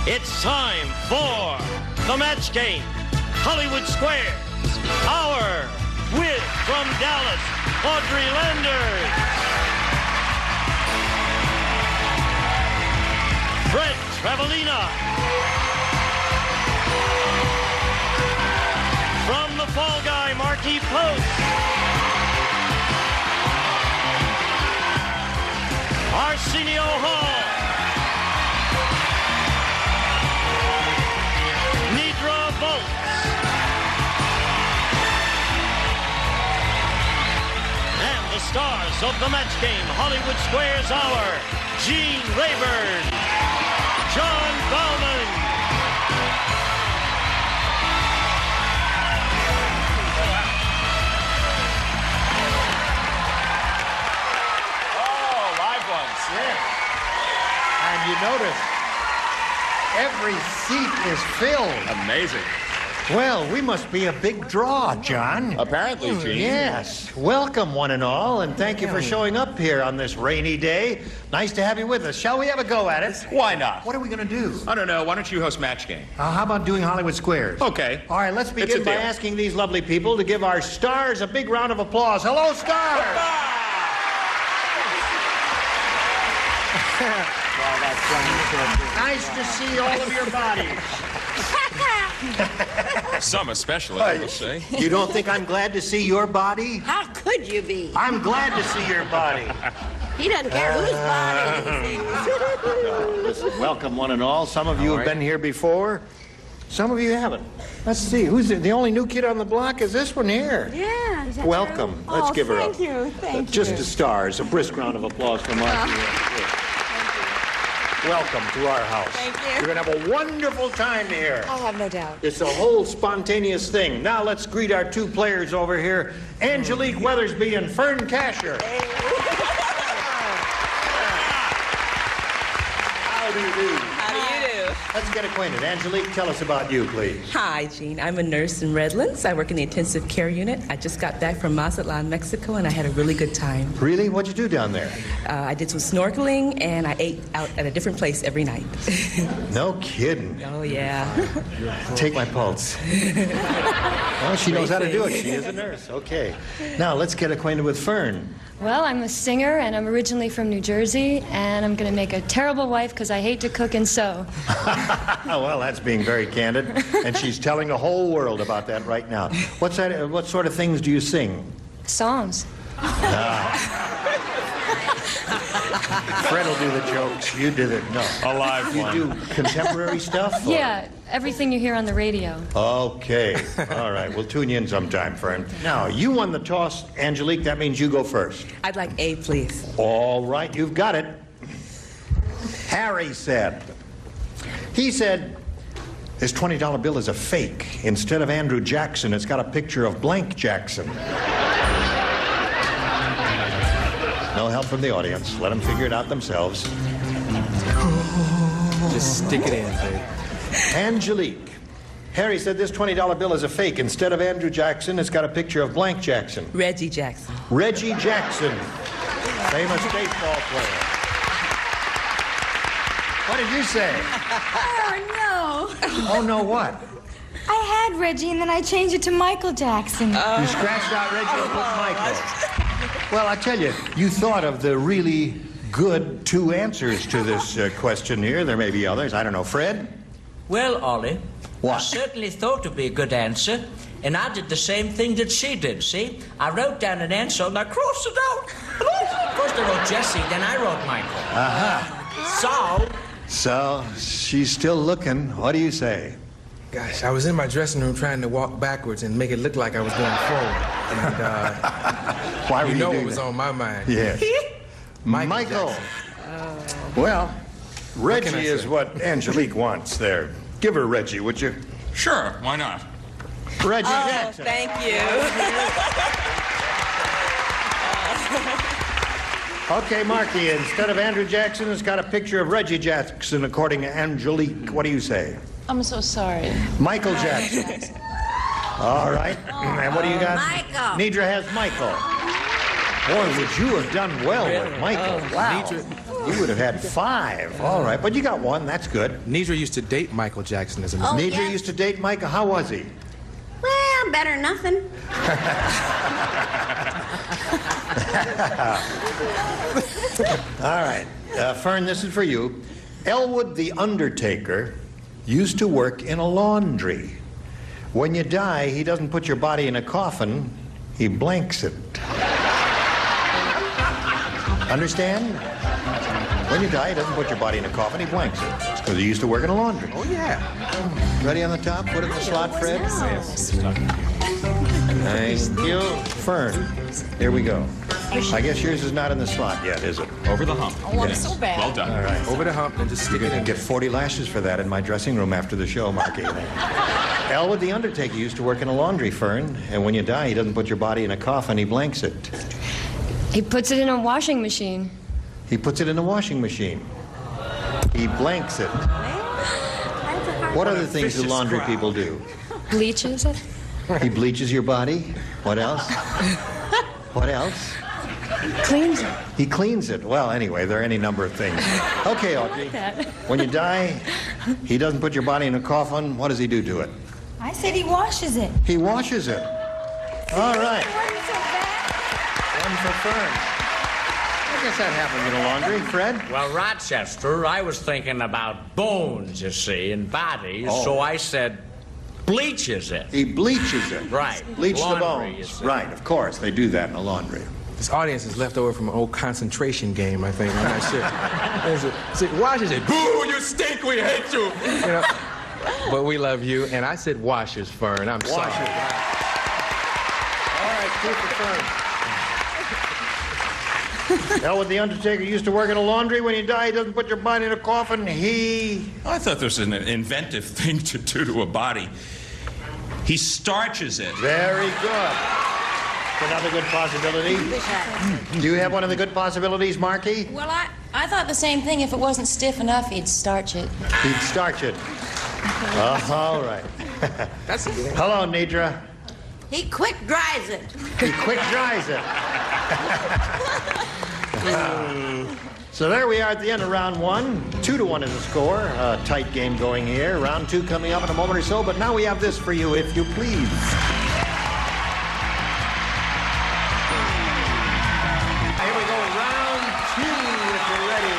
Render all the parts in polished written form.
It's time for the match game. Hollywood Squares. Our wit from Dallas, Audrey Landers. Fred Travalena. From the Fall Guy, Markie Post. Arsenio Hall. Nedra Volz. And the stars of the match game, Hollywood Squares Hour, Gene Rayburn, John Bauman. Oh, live ones. Yeah. And you notice every seat is filled. Amazing. Well, we must be a big draw, John. Apparently, Gene. Yes. Welcome, one and all, and thank you for showing up here on this rainy day. Nice to have you with us. Shall we have a go at it? Why not? What are we going to do? I don't know. Why don't you host Match Game? How about doing Hollywood Squares? Okay. All right, let's It's a begin by deal. asking these lovely people to give our stars a big round of applause. Hello, stars! Nice to see all of your bodies. Some especially, I will say. You don't think I'm glad to see your body? How could you be? I'm glad to see your body. He doesn't care whose body it is. Listen, welcome, one and all. Some of you have been here before. Some of you haven't. Let's see. Who's the only new kid on the block is this one here. Yeah. Is that Welcome. true? Let's give her Thank you. Thank you. just the stars. A brisk round of applause for Markie. Welcome to our house. Thank you. You're going to have a wonderful time here. I have no doubt. It's a whole spontaneous thing. Now let's greet our two players over here, Angelique Weathersby and Fern Casher. How do you do? How do you do? Let's get acquainted. Angelique, tell us about you, please. Hi, Gene. I'm a nurse in Redlands. I work in the intensive care unit. I just got back from Mazatlan, Mexico, and I had a really good time. Really? What'd you do down there? I did some snorkeling, and I ate out at a different place every night. No kidding. Oh, yeah. Take my pulse. Well, she knows how to do it. She is a nurse. Okay. Now, let's get acquainted with Fern. Well, I'm a singer, and I'm originally from New Jersey, and I'm going to make a terrible wife because I hate to cook and sew. Well, that's being very candid, and she's telling the whole world about that right now. What sort of things do you sing? Songs. Fred will do the jokes. You do the A live one. You do contemporary stuff? Or? Yeah, everything you hear on the radio. Okay. All right. We'll tune you in sometime, Fern. Now, you won the toss, Angelique. That means you go first. I'd like A, please. All right. You've got it. Harry said. He said, his $20 bill is a fake. Instead of Andrew Jackson, it's got a picture of blank Jackson. No help from the audience. Let them figure it out themselves. Just stick it in, baby. Angelique. Harry said this $20 bill is a fake. Instead of Andrew Jackson, it's got a picture of blank Jackson. Reggie Jackson. Reggie Jackson, famous baseball player. What did you say? Oh, no. Oh, no, what? I had Reggie, and then I changed it to Michael Jackson. You scratched out Reggie and put Michael. Well, I tell you, you thought of the really good two answers to this question here. There may be others. I don't know. Fred? Well, Ollie, What? I certainly thought it'd be a good answer, and I did the same thing that she did, see? I wrote down an answer, and I crossed it out. First I wrote Jesse, then I wrote Michael. So, she's still looking. What do you say? Gosh, I was in my dressing room trying to walk backwards and make it look like I was going forward. And, Why were you know doing what was that? on my mind. Yes. Michael. Well, can I Reggie is say? what Angelique wants there. Give her Reggie, would you? Sure, why not? Reggie Oh, Jackson. thank you. Okay, Markie, instead of Andrew Jackson, it's got a picture of Reggie Jackson, according to Angelique. What do you say? I'm so sorry. Michael Jackson. All right. And what do you got? Michael. Nedra has Michael. Boy, would you have done well with Michael. Wow. You would have had 5. All right, but you got 1. That's good. Nedra used to date Michael Jackson as a man. Nedra used to date Michael. How was he? Well, better than nothing. All right. Fern, this is for you. Elwood the Undertaker used to work in a laundry. When you die, he doesn't put your body in a coffin, he blanks it. Understand? When you die, he doesn't put your body in a coffin, he blanks it. It's because he used to work in a laundry. Oh, yeah. Ready on the top? Put it in the slot, Fred. Thank you. Fern, here we go. I guess yours is not in the slot yet, is it? Over the hump. Oh, I'm so bad. Well done. All right. Over the hump and just stick You're it going in. to get 40 lashes for that in my dressing room after the show, Markie. Elwood the Undertaker used to work in a laundry, Fern, and when you die, he doesn't put your body in a coffin, he blanks it. He puts it in a washing machine. He puts it in a washing machine. He blanks it. What other things do laundry people do? Bleaches it. He bleaches your body. What else? What else? Cleans it. He cleans it. Well, anyway, there are any number of things. Okay, Audrey. When you die, he doesn't put your body in a coffin. What does he do to it? I said he washes it. He washes it. All right. It wasn't so bad. One for Fern. I guess that happens in a laundry. Fred? Well, Rochester, I was thinking about bones, you see, and bodies, so I said bleaches it. He bleaches it. Right. Bleach the Laundry, you bones. see. Right, of course. They do that in a laundry. This audience is left over from an old concentration game, I think. I'm not sure. So washers it. Boo, you stink, we hate you. You know? But we love you. And I said washers, Fern. I'm sorry. Washers. All right, 2 for Fern. Elwood the Undertaker used to work in a laundry. When you die, he doesn't put your body in a coffin. He... I thought this was an inventive thing to do to a body. He starches it. Very good. Another good possibility. Do you have one of the good possibilities, Markie? Well, I thought the same thing. If it wasn't stiff enough, he'd starch it. He'd starch it. All right. That's good. Hello, Nedra. He quick dries it. He quick dries it. So there we are at the end of round 1. 2-1 is the score. A tight game going here. Round 2 coming up in a moment or so. But now we have this for you, if you please. Here we go. Round 2, if you're ready.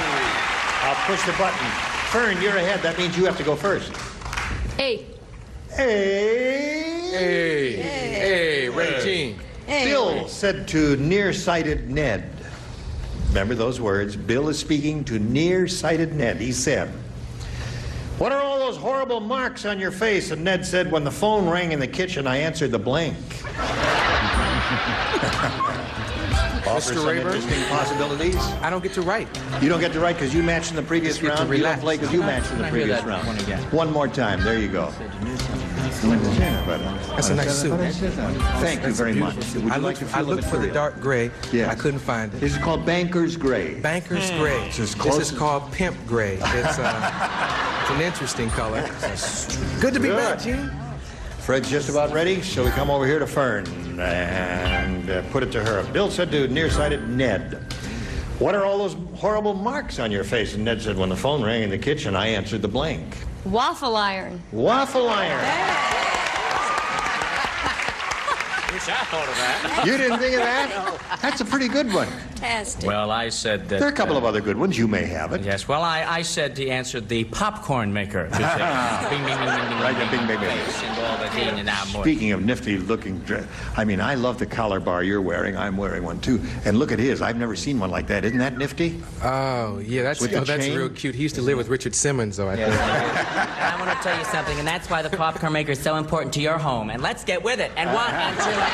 I'll push the button. Fern, you're ahead. That means you have to go first. Hey. Hey, Regine. Bill said to nearsighted Ned. Remember those words? Bill is speaking to nearsighted Ned. He said, "What are all those horrible marks on your face?" And Ned said, "When the phone rang in the kitchen, I answered the blank." Offers some interesting possibilities. I don't get to write. You don't get to write because you matched in the previous Just get to round. You don't relax. play because you matched in the previous round. One more time. There you go. That's a nice suit. Thank you very much. Would you I like looked, to I feel the looked for the material? dark gray. Yes. I couldn't find it. This is called Banker's Gray. Banker's gray. It's as This close is as- called pimp gray. It's an interesting color. Good to be back, Gene. Fred's just about ready, so we come over here to Fern and put it to her. Bill said to nearsighted Ned, "What are all those horrible marks on your face?" And Ned said, "When the phone rang in the kitchen, I answered the blank." Waffle iron. Waffle iron. Wish I thought of that. You didn't think of that? That's a pretty good one. Fantastic. Well, I said that... There are a couple of other good ones. You may have it. Yes, well, I said he answered the popcorn maker. Bing, bing, bing, bing, bing, Right, the bing, bing, bing. and all the in and out more. Speaking of nifty-looking dress, I mean, I love the collar bar you're wearing. I'm wearing one, too. And look at his. I've never seen one like that. Isn't that nifty? Oh, yeah, that's With the that's chain? real cute. He used to live with Richard Simmons, though, I think. I want to tell you something, and that's why the popcorn maker is so important to your home. And let's get with it. And 1 and 2 and 3.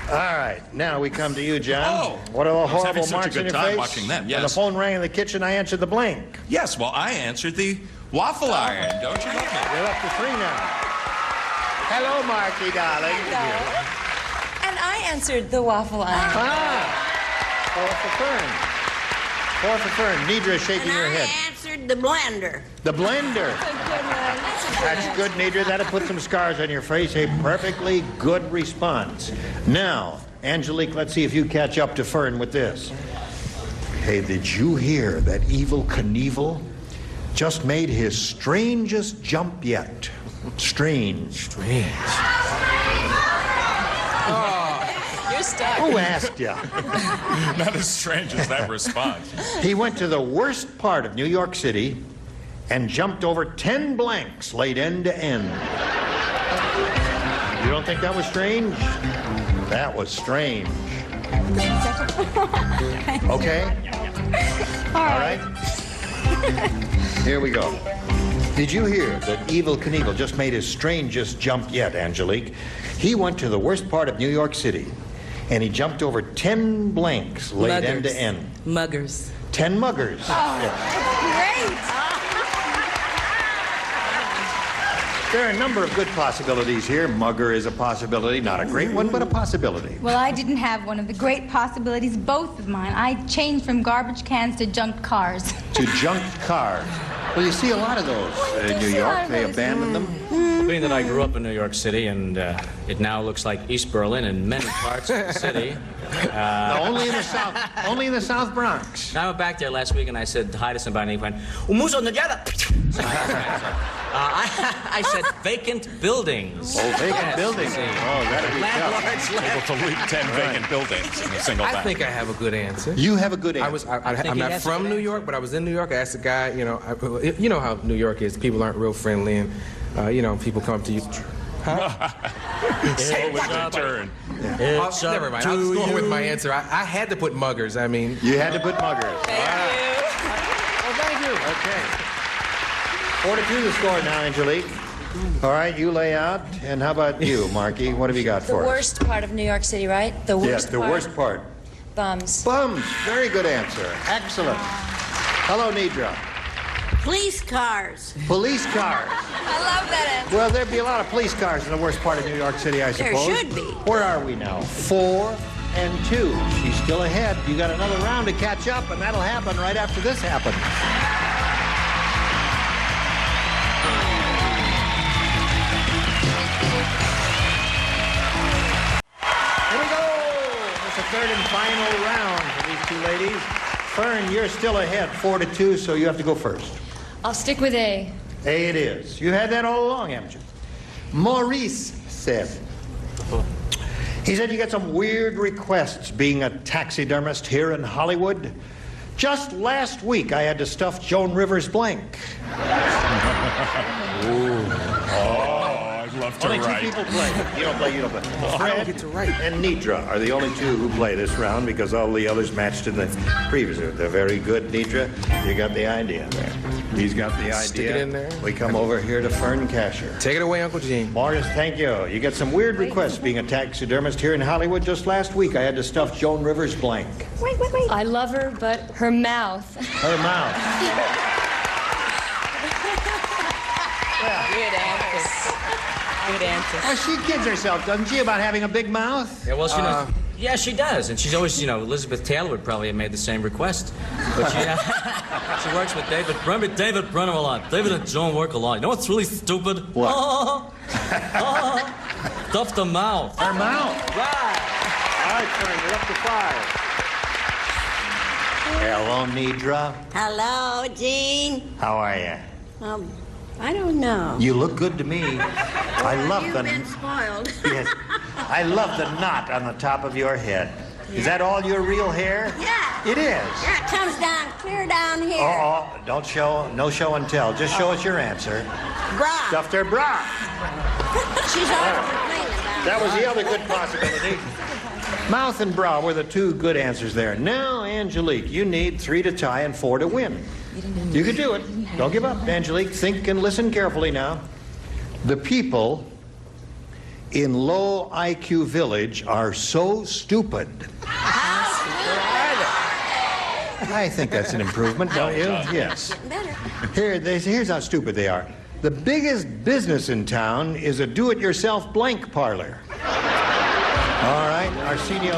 All right, now we come to you, John. Oh, What are the I was having horrible such a marks good on your time face? watching them, When the yes. phone rang in the kitchen, I answered the blank. Yes, well, I answered the waffle iron. Don't you love me? You're up to 3 now. Hello, Markie, darling. And I answered the waffle iron. 4 for Fern. 4 for Fern. Nedra is shaking her head. answered the blender. The blender. That's good, Nedra. That'll put some scars on your face. A perfectly good response. Now, Angelique, let's see if you catch up to Fern with this. Hey, did you hear that Evel Knievel just made his strangest jump yet? Strange. You're stuck. Who asked you? Not as strange as that response. He went to the worst part of New York City and jumped over 10 blanks laid end to end. You don't think that was strange? That was strange. Okay? All right. Here we go. Did you hear that Evel Knievel just made his strangest jump yet, Angelique? He went to the worst part of New York City, and he jumped over 10 blanks laid end to end. Muggers. 10 muggers. Oh, great. There are a number of good possibilities here. Mugger is a possibility, not a great one, but a possibility. Well, I didn't have one of the great possibilities, both of mine. I changed from garbage cans to junk cars. To junk cars. Well, you see a lot of those in New York. They abandon them. Being that I grew up in New York City, and it now looks like East Berlin in many parts of the city. No, only in the South. Only in the South Bronx. I went back there last week, and I said hi to somebody, and he went, "Umuso Nedra." I said vacant buildings. Oh, vacant buildings. See. Oh, that'd be Landlords tough. Able to leak 10 vacant buildings in a single I time. think I have a good answer. You have a good answer. I'm not from New York, but I was in New York. I asked a guy, you know how New York is. People aren't real friendly, and people come up to you. Huh? So was your turn. Never mind. I'll just go with my answer. I had to put muggers. I mean, You had to put muggers. Thank you. Oh, thank you. Okay. 4-2 the score now, Angelique. All right, you lay out. And how about you, Markie? What have you got The for us? worst part of New York City, right? The worst Yes, the part. worst part. Bums. Bums. Very good answer. Excellent. Hello, Nedra. Police cars. Police cars. I love that answer. Well, there'd be a lot of police cars in the worst part of New York City, I There suppose. should be. Where are we now? 4-2. She's still ahead. You got another round to catch up, and that'll happen right after this happens. Here we go. It's the third and final round for these two ladies. Fern, you're still ahead, 4-2, so you have to go first. I'll stick with A. A it is. You had that all along, haven't you? Maurice said. He said you get some weird requests being a taxidermist here in Hollywood. Just last week, I had to stuff Joan Rivers blank. I'd love to Only two write. people play. You don't play. I don't get to write. And Nedra are the only two who play this round because all the others matched in the previous. They're very good, Nedra. You got the idea there. He's got the idea. Stick it in there. We come over here to Fern Casher. Take it away, Uncle Gene. Morris, thank you. You get some weird requests being a taxidermist here in Hollywood. Just last week, I had to stuff Joan Rivers blank. Wait. I love her, but her mouth. Her mouth. Good answer. Good answer. Well, she kids herself, doesn't she, about having a big mouth? Yeah, well, she knows. Yeah, she does, and she's always, Elizabeth Taylor would probably have made the same request, but she works with David Brenner a lot. David and Joan work a lot. You know what's really stupid? What? Stuff the mouth. Her mouth. Right. All right, Fern, you're up to 5. Hello, Nedra. Hello, Gene. How are you? I don't know. You look good to me. I love You've the been spoiled. yes. I love the knot on the top of your head. Is that all your real hair? Yeah. It is. Yeah, it comes down, clear down here. Oh, don't show, no show and tell. Just show us your answer. Bra. Stuffed her bra. She's always complaining about That was the other good possibility. Mouth and bra were the two good answers there. Now, Angelique, you need 3 to tie and 4 to win. You can do it. Don't give up, Angelique. Think and listen carefully now. The people in Low IQ Village are so stupid. I think that's an improvement, don't you? Yes. Better. Here's how stupid they are. The biggest business in town is a do-it-yourself blank parlor. All right, Arsenio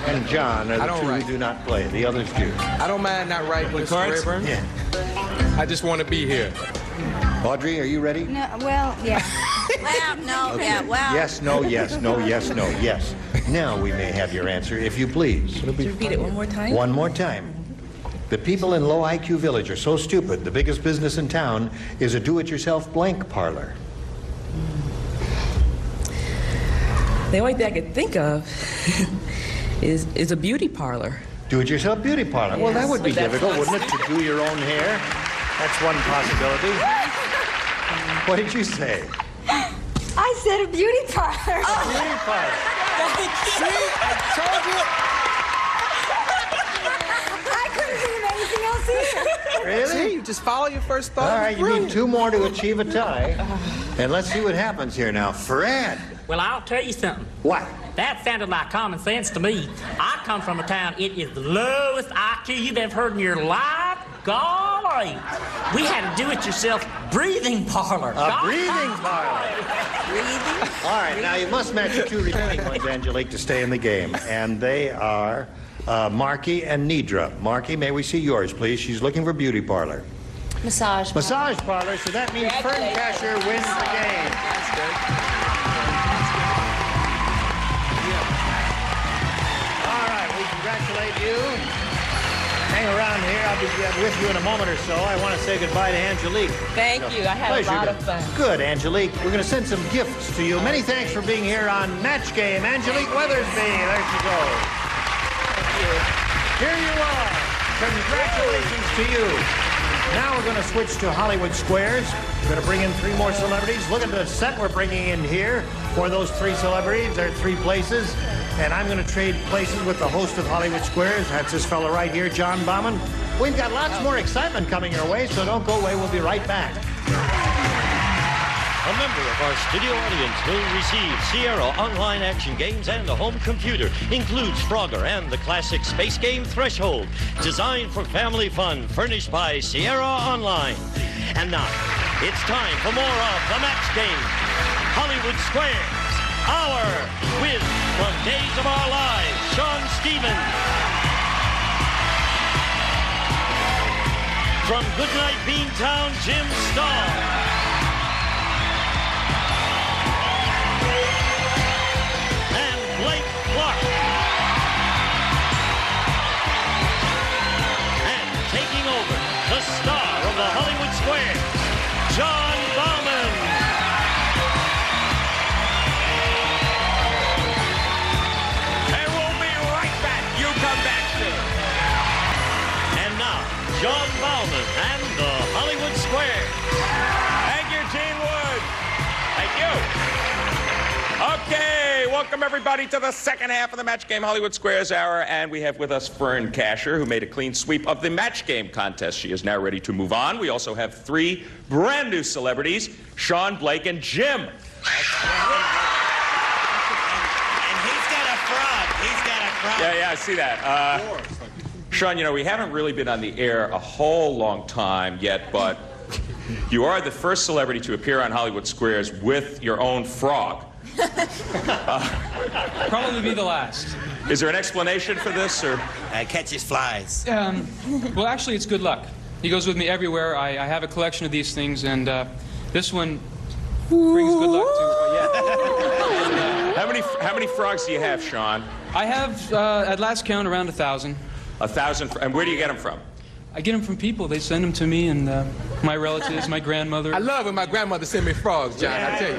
and John are the two who do not play. The others do. I don't mind not writing, Mr. cards? Rayburn. Yeah. I just want to be here. Audrey, are you ready? No, well, yeah. Well, no, yeah, well. Yes, no, yes, no, yes, no, yes. Now we may have your answer, if you please. Could you repeat it one more time? One more time. The people in Low IQ Village are so stupid, the biggest business in town is a do-it-yourself blank parlor. The only thing I could think of is a beauty parlor. Do-it-yourself beauty parlor. Well, that would be difficult, wouldn't it, to do your own hair? That's one possibility. What did you say? I said a beauty parlor. A beauty parlor. See, I told you. I couldn't think of anything else either. Really? See, you just follow your first thought. All right, you need 2 more to achieve a tie. And let's see what happens here now. Fred. Well, I'll tell you something. What? That sounded like common sense to me. I come from a town, it is the lowest IQ you've ever heard in your life. Golly. We had a do-it-yourself breathing parlor. A breathing parlor. Breathing? All right, now you must match the 2 remaining ones, Angelique, to stay in the game. And they are Markie and Nedra. Markie, may we see yours, please? She's looking for beauty parlor. Massage. Massage parlor, so that means Fern Casher wins the game. That's good. All right, we congratulate you. Hang around here. I'll be with you in a moment or so. I want to say goodbye to Angelique. Thank you. I had a lot of fun. Good, Angelique. We're going to send some gifts to you. Many thanks for being here on Match Game. Angelique Weathersby. There she goes. Thank you. Here you are. Congratulations to you. Now we're going to switch to Hollywood Squares. We're going to bring in 3 more celebrities. Look at the set we're bringing in here for those 3 celebrities. There are 3 places. And I'm going to trade places with the host of Hollywood Squares. That's this fellow right here, John Bauman. We've got lots more excitement coming your way, so don't go away. We'll be right back. A member of our studio audience will receive Sierra online action games and a home computer. Includes Frogger and the classic space game Threshold. Designed for family fun, furnished by Sierra Online. And now, it's time for more of The Match Game. Hollywood Squares. Our Whiz from Days of Our Lives, Shawn Stevens. From Goodnight Beantown, Jim Staahl. And Blake Clark. And taking over, the star of the Hollywood Squares, John Bauman. John Bauman and the Hollywood Squares. Thank you, Gene Wood. Thank you. Okay, welcome everybody to the second half of the Match Game Hollywood Squares Hour, and we have with us Fern Casher, who made a clean sweep of the Match Game contest. She is now ready to move on. We also have 3 brand new celebrities, Shawn, Blake, and Jim. And he's got a frog. He's got a frog. Yeah, I see that. Shawn, you know, we haven't really been on the air a whole long time yet, but you are the first celebrity to appear on Hollywood Squares with your own frog. Probably be the last. Is there an explanation for this, or? Catches flies. Well, actually, it's good luck. He goes with me everywhere. I have a collection of these things, and this one brings good luck to. How many frogs do you have, Shawn? I have, at last count, around 1,000. 1,000, and where do you get them from? I get them from people. They send them to me, and my relatives, my grandmother. I love when my grandmother sent me frogs, John, I tell you.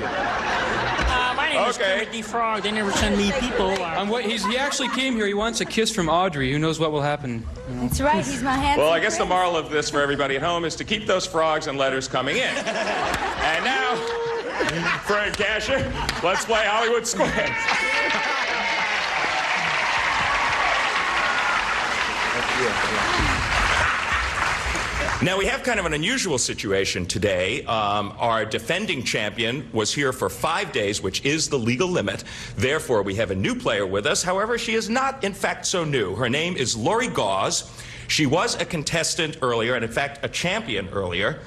My name is Kermit the Frog. They never send me people. He actually came here. He wants a kiss from Audrey. Who knows what will happen? You know? That's right. He's my handsome Well, I guess friend. the moral of this for everybody at home is to keep those frogs and letters coming in. And now, Fern Casher, let's play Hollywood Squares. Now, we have kind of an unusual situation today. Our defending champion was here for 5 days, which is the legal limit. Therefore, we have a new player with us. However, she is not, in fact, so new. Her name is Lori Gauze. She was a contestant earlier, and in fact, a champion earlier.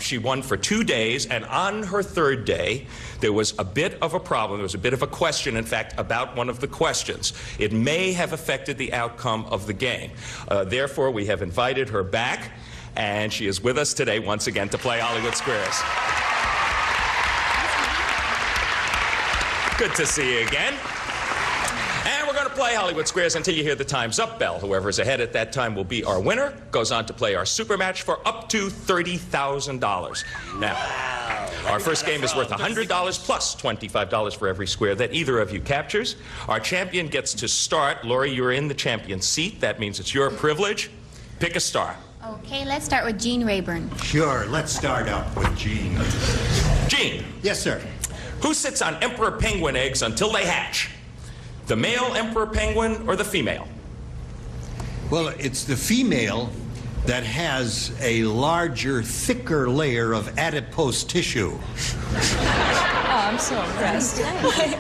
She won for 2 days, and on her 3rd day, there was a bit of a problem. There was a bit of a question, in fact, about one of the questions. It may have affected the outcome of the game. Therefore, we have invited her back. and she is with us today once again to play Hollywood Squares. Good to see you again. And we're going to play Hollywood Squares until you hear the Time's Up bell. Whoever's ahead at that time will be our winner. Goes on to play our super match for up to $30,000. Now, our first game is worth $100 plus $25 for every square that either of you captures. Our champion gets to start. Lori, you're in the champion's seat. That means it's your privilege. Pick a star. Okay, let's start with Gene Rayburn. Sure, let's start out with Gene. Gene. Yes, sir. Who sits on emperor penguin eggs until they hatch? The male emperor penguin or the female? Well, it's the female that has a larger, thicker layer of adipose tissue. Oh, I'm so impressed.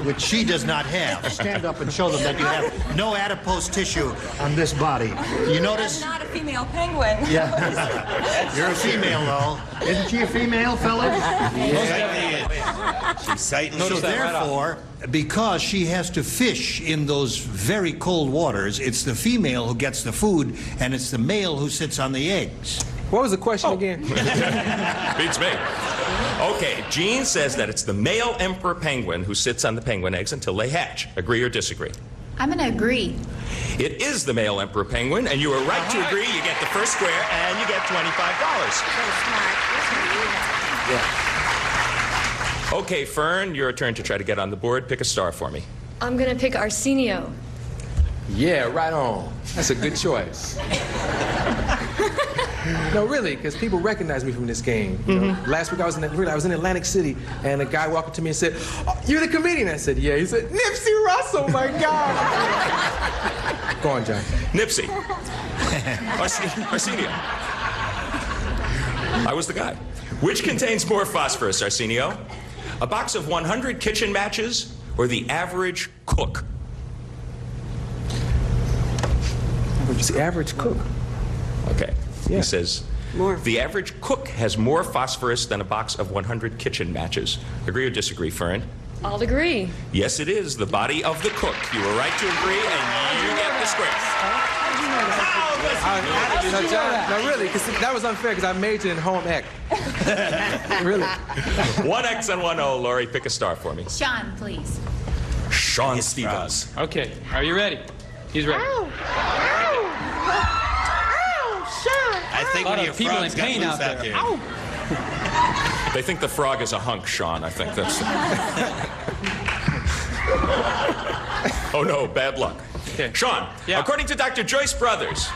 Which she does not have. Stand up and show them that you have no adipose tissue on this body. You notice? I'm not a female penguin. Yeah. You're a female, though. Isn't she a female, fellas? Yeah. She's sighting. So therefore, because she has to fish in those very cold waters, it's the female who gets the food, and it's the male who sits on the eggs. What was the question again? Beats me. Okay, Gene says that it's the male emperor penguin who sits on the penguin eggs until they hatch. Agree or disagree? I'm going to agree. It is the male emperor penguin, and you are right to agree. You get the first square, and you get $25. Okay, Fern, your turn to try to get on the board. Pick a star for me. I'm going to pick Arsenio. Yeah, right on. That's a good choice. No, really, because people recognize me from this game. You know? Last week I was in Atlantic City, and a guy walked up to me and said, "Oh, you're the comedian." I said, "Yeah." He said, "Nipsey Russell, my God." Go on, John. Nipsey. Arsenio. I was the guy. Which contains more phosphorus, Arsenio? A box of 100 kitchen matches or the average cook? It's the average cook. Okay. Yeah. He says, the average cook has more phosphorus than a box of 100 kitchen matches. Agree or disagree, Fern? I'll agree. Yes, it is the body of the cook. You were right to agree, and you get the square. No, John, no, really, because that was unfair, because I majored in home ec. Really. 1X and 1O. Lori, pick a star for me. Shawn, please. Shawn Stevens. Okay, are you ready? He's ready. I think one of your people in frogs got pain loose out there. They think the frog is a hunk, Shawn. I think that's... Oh, no, bad luck. Okay. Shawn, according to Dr. Joyce Brothers,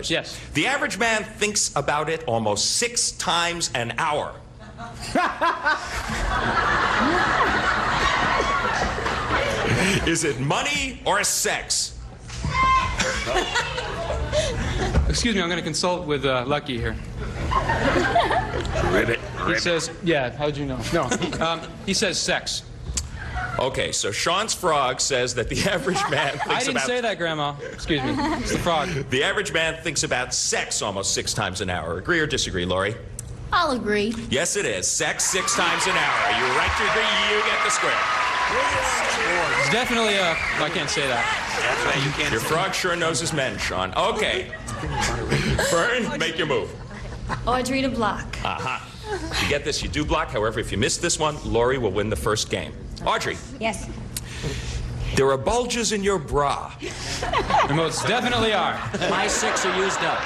yes, the average man thinks about it almost 6 times an hour. Is it money or sex? Excuse me, I'm going to consult with Lucky here. Ribbit. He says, yeah, how'd you know? No, he says sex. Okay, so Shawn's frog says that the average man thinks about... I didn't say that, Grandma. Excuse me. It's the frog. The average man thinks about sex almost 6 times an hour. Agree or disagree, Lori? I'll agree. Yes, it is. Sex 6 times an hour. You were right to agree. You get the square. It's definitely a... I can't say that. That's right, you can't. Your frog sure knows his men, Shawn. Okay. Fern, make your move. Audrey to block. Aha. You get this, you do block. However, if you miss this one, Lori will win the first game. Audrey. Yes. There are bulges in your bra. There most definitely are. My 6 are used up.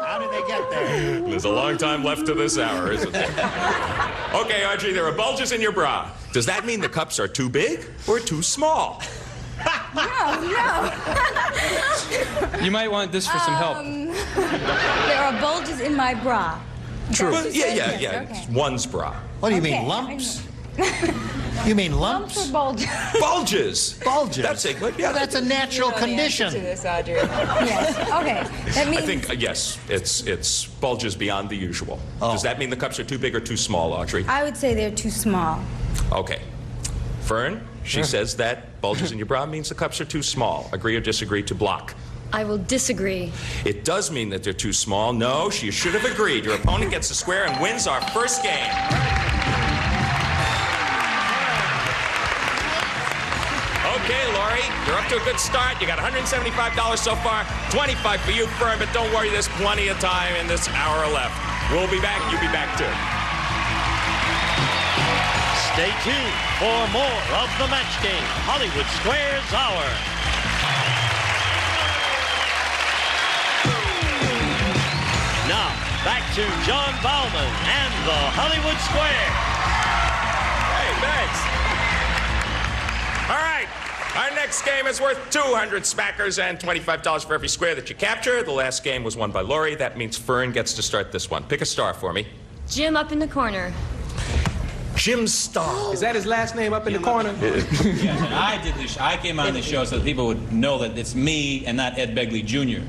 How did they get there? There's a long time left to this hour, isn't there? Okay, Audrey, there are bulges in your bra. Does that mean the cups are too big or too small? No. You might want this for some help. There are bulges in my bra. True. That's what you said? Yeah. Yes, okay. It's one's bra. What do you mean, lumps? You mean lumps? Lumps or bulges? Bulges. Bulges. That's it. Yeah. Well, that's a natural condition. This, Audrey. Yes. Okay. That means. I think, yes, it's bulges beyond the usual. Oh. Does that mean the cups are too big or too small, Audrey? I would say they're too small. Okay. Fern, she says that bulges in your bra means the cups are too small. Agree or disagree to block? I will disagree. It does mean that they're too small. No, she should have agreed. Your opponent gets a square and wins our first game. Okay, Lori, you're up to a good start. You got $175 so far, 25 for you, Fern, but don't worry, there's plenty of time in this hour left. We'll be back, you be back too. Stay tuned for more of the match game, Hollywood Squares Hour. Now, back to John Bauman and the Hollywood Square. Hey, thanks. All right, our next game is worth 200 smackers and $25 for every square that you capture. The last game was won by Lori. That means Fern gets to start this one. Pick a star for me. Jim up in the corner. Jim Staahl. Is that his last name, up in the corner? Yes, and I did this. I came on the show so that people would know that it's me and not Ed Begley Jr.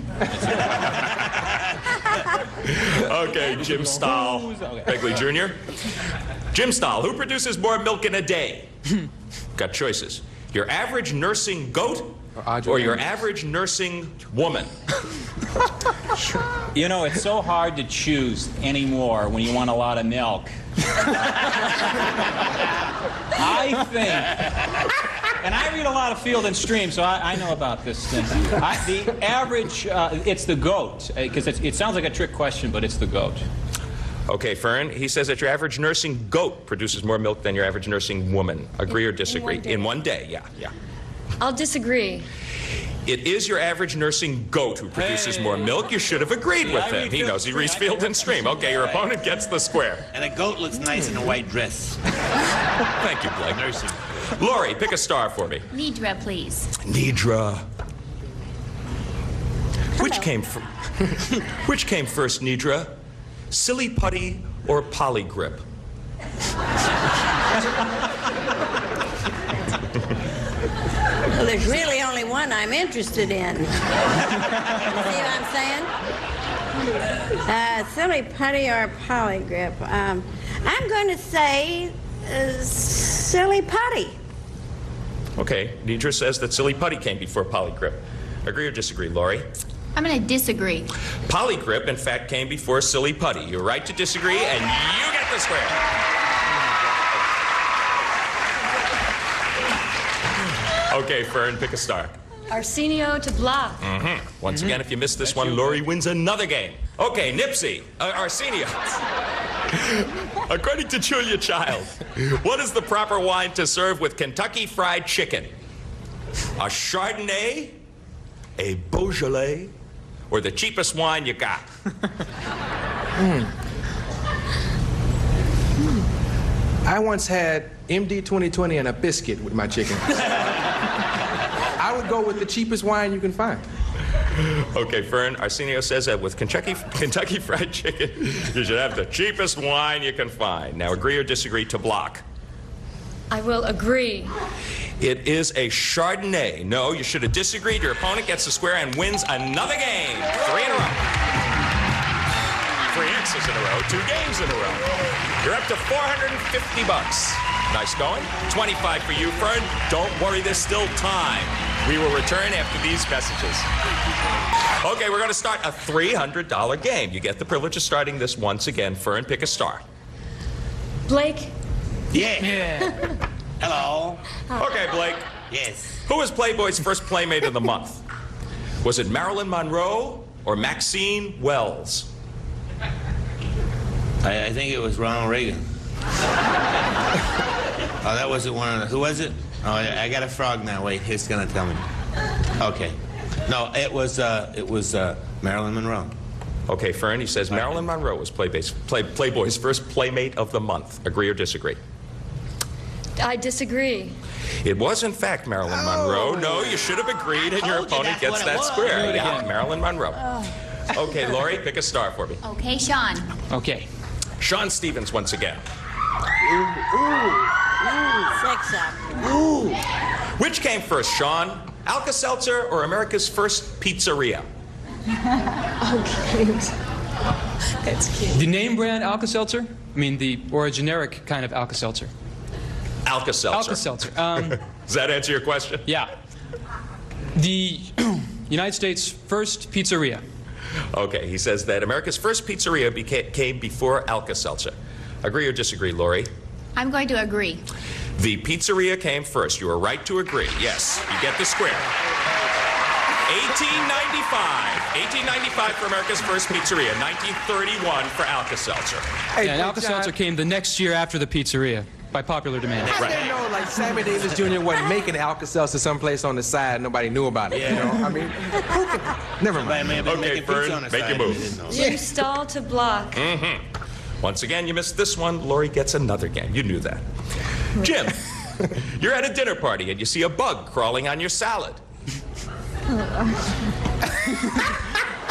Okay, Jim Staahl. Begley Jr. Jim Staahl, who produces more milk in a day? Got choices. Your average nursing goat or your average nursing woman? You know, it's so hard to choose anymore when you want a lot of milk. I think, and I read a lot of Field and Stream, so I know about this thing. The average, it's the goat, because it sounds like a trick question, but it's the goat. Okay, Fern, he says that your average nursing goat produces more milk than your average nursing woman. Agree or disagree? In one day, yeah. I'll disagree. It is your average nursing goat who produces more milk. You should have agreed with him. He knows he reads Field and Stream. Okay, your opponent gets the square. And a goat looks nice in a white dress. Thank you, Blake. Nursing. Lori, pick a star for me. Nedra, please. Nedra. Which came first, Nedra? Silly putty or polygrip? Well, there's really only one I'm interested in. See what I'm saying? Silly putty or polygrip. I'm going to say silly putty. Okay, Nedra says that silly putty came before polygrip. Agree or disagree, Lori? I'm going to disagree. Polygrip, in fact, came before silly putty. You're right to disagree, and you get the square. Okay, Fern, pick a star. Arsenio to block. Once again, if you miss this one, Lori wins another game. Okay, Nipsey, Arsenio. According to Julia Child, what is the proper wine to serve with Kentucky Fried Chicken? A Chardonnay, a Beaujolais, or the cheapest wine you got? I once had MD 2020 and a biscuit with my chicken. I would go with the cheapest wine you can find. Okay, Fern, Arsenio says that with Kentucky Fried Chicken, you should have the cheapest wine you can find. Now, agree or disagree to block? I will agree. It is a Chardonnay. No, you should have disagreed. Your opponent gets the square and wins another game. 3 in a row. 3 X's in a row, 2 games in a row. You're up to $450. Nice going. 25 for you, Fern. Don't worry, there's still time. We will return after these messages. Okay, we're going to start a $300 game. You get the privilege of starting this once again. Fern, pick a star. Blake? Yeah. Hello. Okay, Blake. Yes. Who was Playboy's first Playmate of the month? Was it Marilyn Monroe or Maxine Wells? I think it was Ronald Reagan. Oh, that wasn't one of the... Who was it? Oh, I got a frog now. Wait, he's going to tell me. Okay. No, it was Marilyn Monroe. Okay, Fern, he says Marilyn Monroe was Playboy's first Playmate of the month. Agree or disagree? I disagree. It was, in fact, Marilyn Monroe. No, you should have agreed, and your opponent gets that square. Yeah, Marilyn Monroe. Okay, Lori, pick a star for me. Okay, Shawn. Okay. Sean Stevens once again. Sex up. Which came first, Shawn? Alka-Seltzer or America's first pizzeria? Okay. That's cute. The name brand Alka-Seltzer? Or a generic kind of Alka-Seltzer? Alka-Seltzer. Alka-Seltzer. Does that answer your question? Yeah. The United States' first pizzeria. Okay, he says that America's first pizzeria came before Alka-Seltzer. Agree or disagree, Lori? I'm going to agree. The pizzeria came first. You are right to agree. Yes, you get the square. 1895 for America's first pizzeria. 1931 for Alka-Seltzer. Hey, and Alka-Seltzer came the next year after the pizzeria, by popular demand. I didn't know, like, Sammy Davis Jr. wasn't making Alka-Seltzer someplace on the side. Nobody knew about it, you know? I mean, never mind. Okay, Fern, make your move. From Staahl to block. Once again, you missed this one. Lori gets another game. You knew that. Jim, you're at a dinner party and you see a bug crawling on your salad.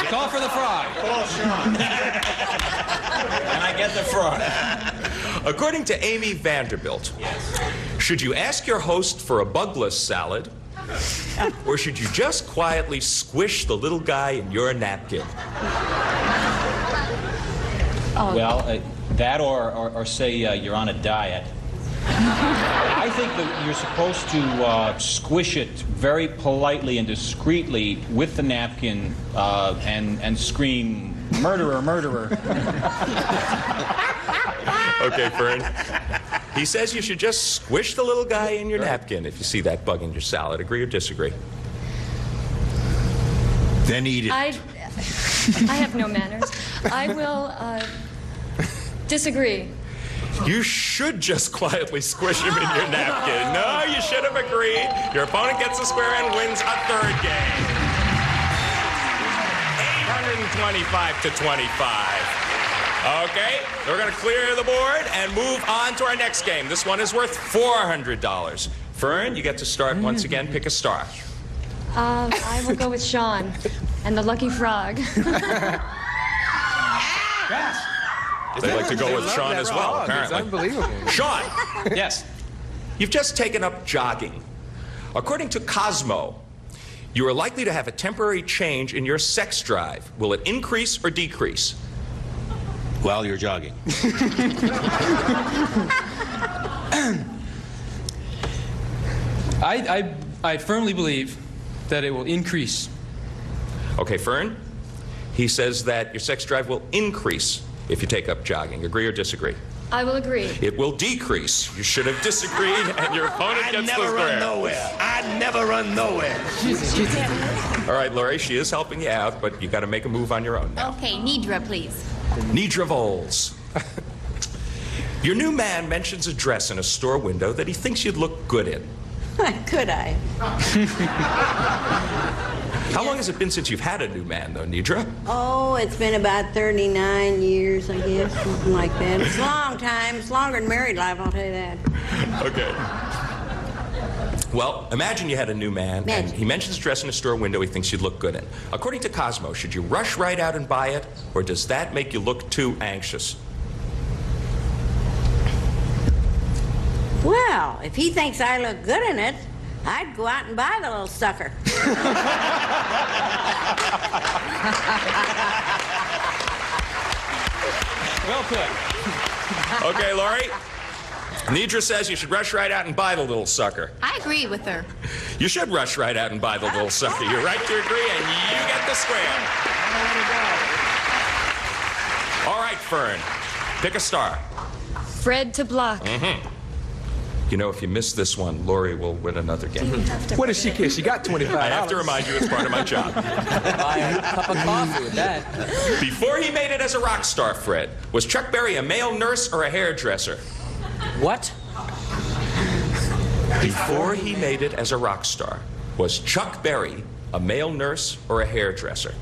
Call for the frog. Call Shawn. And I get the frog. According to Amy Vanderbilt, should you ask your host for a bugless salad, or should you just quietly squish the little guy in your napkin? Well, that or say you're on a diet. I think that you're supposed to squish it very politely and discreetly with the napkin and scream, "Murderer, murderer." Okay, Fern. He says you should just squish the little guy in your napkin if you see that bug in your salad. Agree or disagree? Then eat it. I have no manners. I will disagree. You should just quietly squish him in your napkin. No, you should have agreed. Your opponent gets a square and wins a third game. 825 to 25. Okay, we're going to clear the board and move on to our next game. This one is worth $400. Fern, you get to start once again. Pick a star. I will go with Shawn and the lucky frog. Yes. They like to go with Shawn as well, apparently. It's unbelievable. Shawn. Yes. You've just taken up jogging. According to Cosmo, you are likely to have a temporary change in your sex drive. Will it increase or decrease? While you're jogging. I firmly believe that it will increase. Okay, Fern. He says that your sex drive will increase if you take up jogging. Agree or disagree? I will agree. It will decrease. You should have disagreed, and your opponent gets the square. I never run nowhere. I never run nowhere. All right, Lori, she is helping you out, but you got to make a move on your own now. Okay, Nedra, please. Nedra Volz. Your new man mentions a dress in a store window that he thinks you'd look good in. Could I? How long has it been since you've had a new man, though, Nedra? Oh, it's been about 39 years, I guess, something like that. It's a long time. It's longer than married life, I'll tell you that. Okay. Well, imagine you had a new man, and he mentions a dress in a store window he thinks you'd look good in. According to Cosmo, should you rush right out and buy it, or does that make you look too anxious? Well, if he thinks I look good in it, I'd go out and buy the little sucker. Well put. Okay, Lori. Nedra says you should rush right out and buy the little sucker. I agree with her. You should rush right out and buy the little sucker. You're right to agree, and you get the square. All right, Fern. Pick a star. Fred to block. You know, if you miss this one, Lori will win another game. What does she get? She got $25. I have to remind you it's part of my job. Buy a cup of coffee with that. Before he made it as a rock star, Fred, was Chuck Berry a male nurse or a hairdresser? What? Before he made it as a rock star, was Chuck Berry a male nurse or a hairdresser?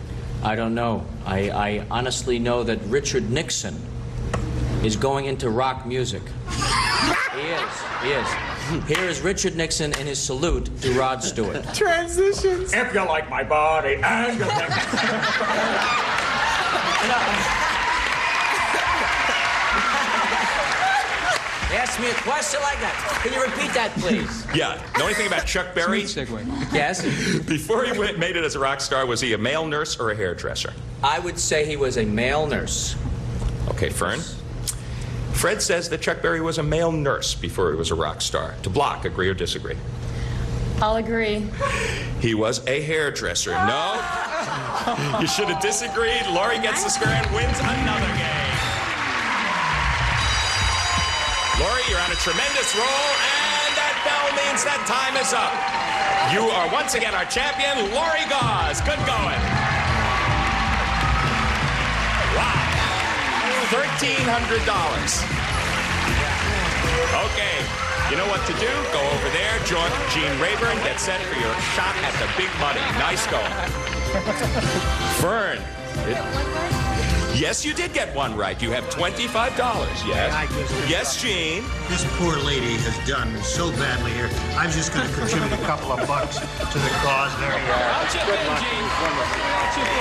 I don't know. I honestly know that Richard Nixon is going into rock music. He is. Here is Richard Nixon in his salute to Rod Stewart. Transitions. If you like my body and you He asked me a question like that. Can you repeat that, please? Yeah. The only thing about Chuck Berry, Yes? before he made it as a rock star, was he a male nurse or a hairdresser? I would say he was a male nurse. Okay, Fern. Fred says that Chuck Berry was a male nurse before he was a rock star. To block, agree or disagree? I'll agree. He was a hairdresser. No? You should have disagreed. Lori gets the square and wins another game. Lori, you're on a tremendous roll, and bell means that time is up. You are once again our champion, Lori Gauze. Good going. Wow. $1,300. Okay. You know what to do? Go over there, join Gene Rayburn, get set for your shot at the big money. Nice going. Fern. Yes, you did get one right. You have $25. Yes. Yes, Gene. This poor lady has done so badly here. I'm just going to contribute a couple of bucks to the cause. There you go. I'll chip in, Gene. I'll chip in.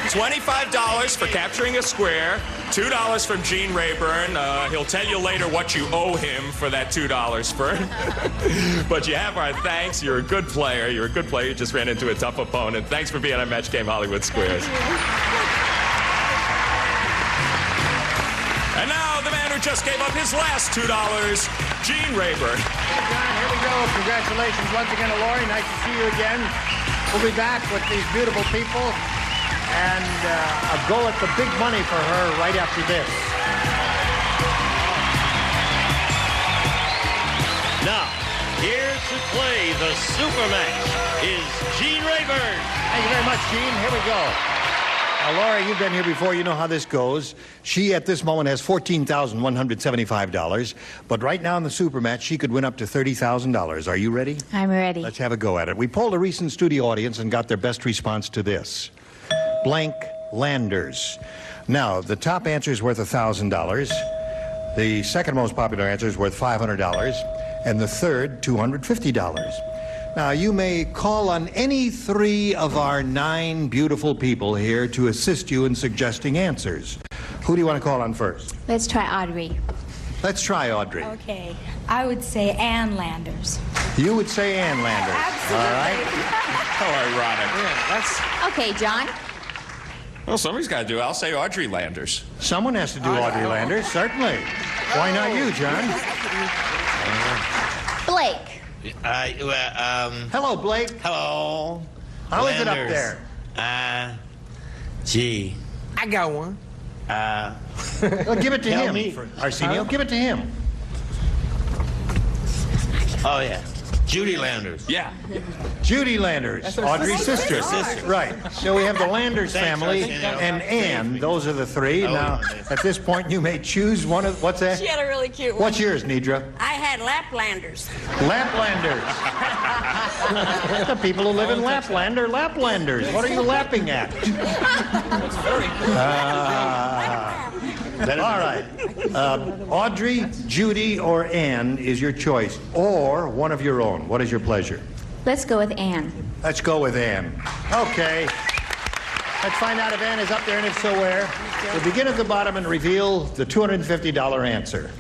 $25 for capturing a square. $2 from Gene Rayburn. He'll tell you later what you owe him for that $2, Fern. But you have our thanks. You're a good player. You're a good player. You just ran into a tough opponent. Thanks for being on Match Game Hollywood Squares. And now the man who just gave up his last $2, Gene Rayburn. Hey, John, here we go. Congratulations once again to Lori. Nice to see you again. We'll be back with these beautiful people and a go at the big money for her right after this. Now, here to play the super match is Gene Rayburn. Thank you very much, Gene. Here we go. Now, Laura, you've been here before. You know how this goes. She, at this moment, has $14,175. But right now in the super match, she could win up to $30,000. Are you ready? I'm ready. Let's have a go at it. We polled a recent studio audience and got their best response to this. Blank Landers. Now, the top answer is worth $1,000. The second most popular answer is worth $500. And the third, $250. Now, you may call on any three of our 9 beautiful people here to assist you in suggesting answers. Who do you want to call on first? Let's try Audrey. Let's try Audrey. Okay. I would say Ann Landers. You would say Ann Landers. Absolutely. All right. How ironic. Yeah, that's... Okay, John. Well, somebody's got to do it. I'll say Audrey Landers. Someone has to do Audrey Landers, certainly. Why not you, John? Blake. Hello, Blake. Hello. How is it up there? Gee. I got one. Well, give it to Tell him, me. Arsenio. Give it to him. Oh, yeah. Judy Landers. Yeah. Judy Landers, Audrey's sister. Sister. Right. So we have the Landers Thanks, family Arsenio. and Ann. Those are the three. Now, at this point, you may choose one of... What's that? She had a really cute one. What's yours, Nedra? I had Laplanders. Laplanders. The people who live in Lapland are Laplanders. What are you lapping at? That's very good. All right. Audrey, Judy, or Ann is your choice, or one of your own. What is your pleasure? Let's go with Ann. Let's go with Ann. Okay. Let's find out if Ann is up there, and if so, where. We'll begin at the bottom and reveal the $250 answer.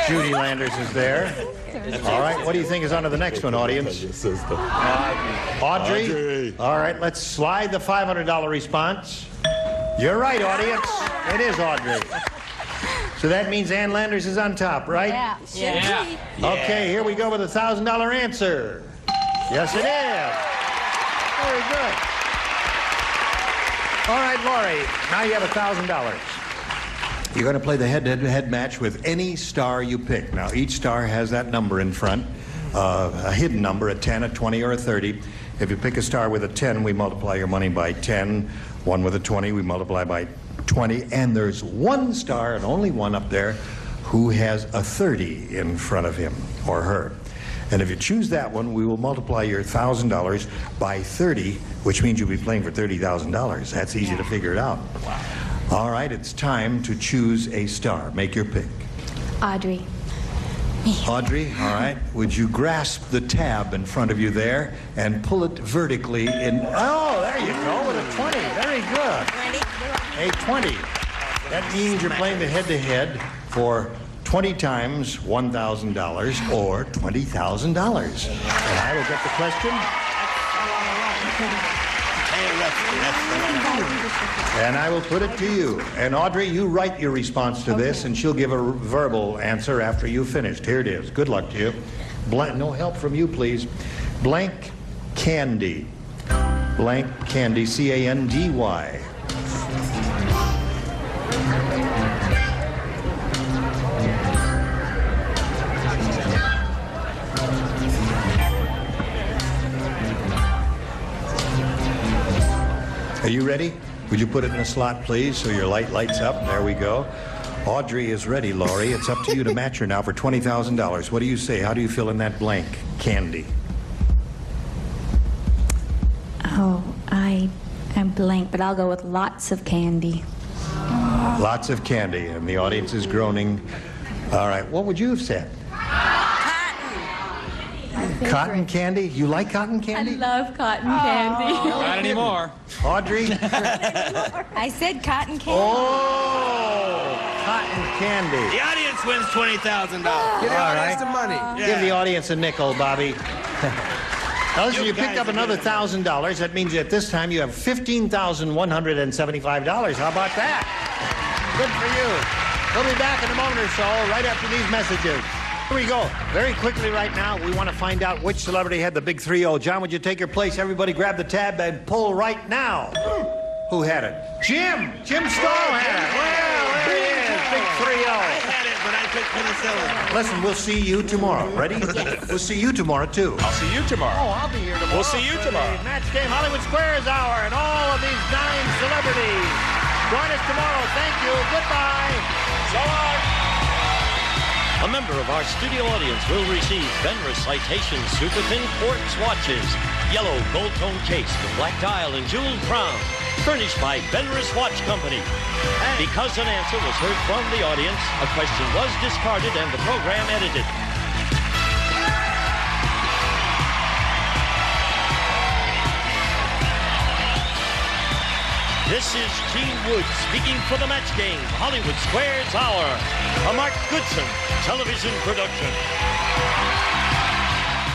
Judy Landers is there. All right. What do you think is on to the next one, audience? Audrey. All right. Let's slide the $500 response. You're right, audience. It is Audrey. So that means Ann Landers is on top, right? Yeah. Okay, here we go with a $1,000 answer. Yes, it is. Very good. All right, Lori, now you have $1,000. You're going to play the head-to-head match with any star you pick. Now, each star has that number in front, a hidden number, a 10, a 20, or a 30. If you pick a star with a 10, we multiply your money by 10. One with a 20, we multiply by 20. And there's one star, and only one up there, who has a 30 in front of him or her. And if you choose that one, we will multiply your $1,000 by 30, which means you'll be playing for $30,000. That's easy to figure it out. Wow. All right, it's time to choose a star. Make your pick. Audrey. Audrey, all right. Would you grasp the tab in front of you there and pull it vertically in? Oh, there you go, with a 20. Very good. A 20. That means you're playing the head-to-head for 20 times $1,000 or $20,000. And I will get the question. And I will put it to you. And Audrey, you write your response to this, and she'll give a verbal answer after you've finished. Here it is. Good luck to you. No help from you, please. Blank candy. Blank candy, C-A-N-D-Y. ready? Would you put it in a slot, please, so your light lights up? There we go. Audrey is ready, Laurie. It's up to you to match her now for $20,000. What do you say? How do you fill in that blank? Candy. Oh, I am blank, but I'll go with lots of candy. Lots of candy, and the audience is groaning. All right, what would you have said? Cotton candy? You like cotton candy? I love cotton candy. Not anymore. Audrey? I said cotton candy. Oh, cotton candy. The audience wins $20,000. Give the All audience right. the money. Give the audience a nickel, Bobby. Now, listen, you picked up another $1,000. That means at this time you have $15,175. How about that? Good for you. We'll be back in a moment or so, right after these messages. Here we go. Very quickly right now, we want to find out which celebrity had the big 3-0. John, would you take your place? Everybody grab the tab and pull right now. Who had it? Jim! Jim Staahl had it. Well, there he is. Big 3-0. I had it, but I took penicillin. Listen, we'll see you tomorrow. Ready? Yes. We'll see you tomorrow, too. I'll see you tomorrow. Oh, I'll be here tomorrow. We'll see you tomorrow. For the Match Game Hollywood Squares Hour and all of these 9 celebrities. Join us tomorrow. Thank you. Goodbye. So long. A member of our studio audience will receive Benris Citation Super Thin Quartz watches, yellow gold tone case with black dial and jeweled crown, furnished by Benris Watch Company. Because an answer was heard from the audience, a question was discarded and the program edited. This is Gene Wood speaking for the Match Game Hollywood Squares Hour, a Mark Goodson television production.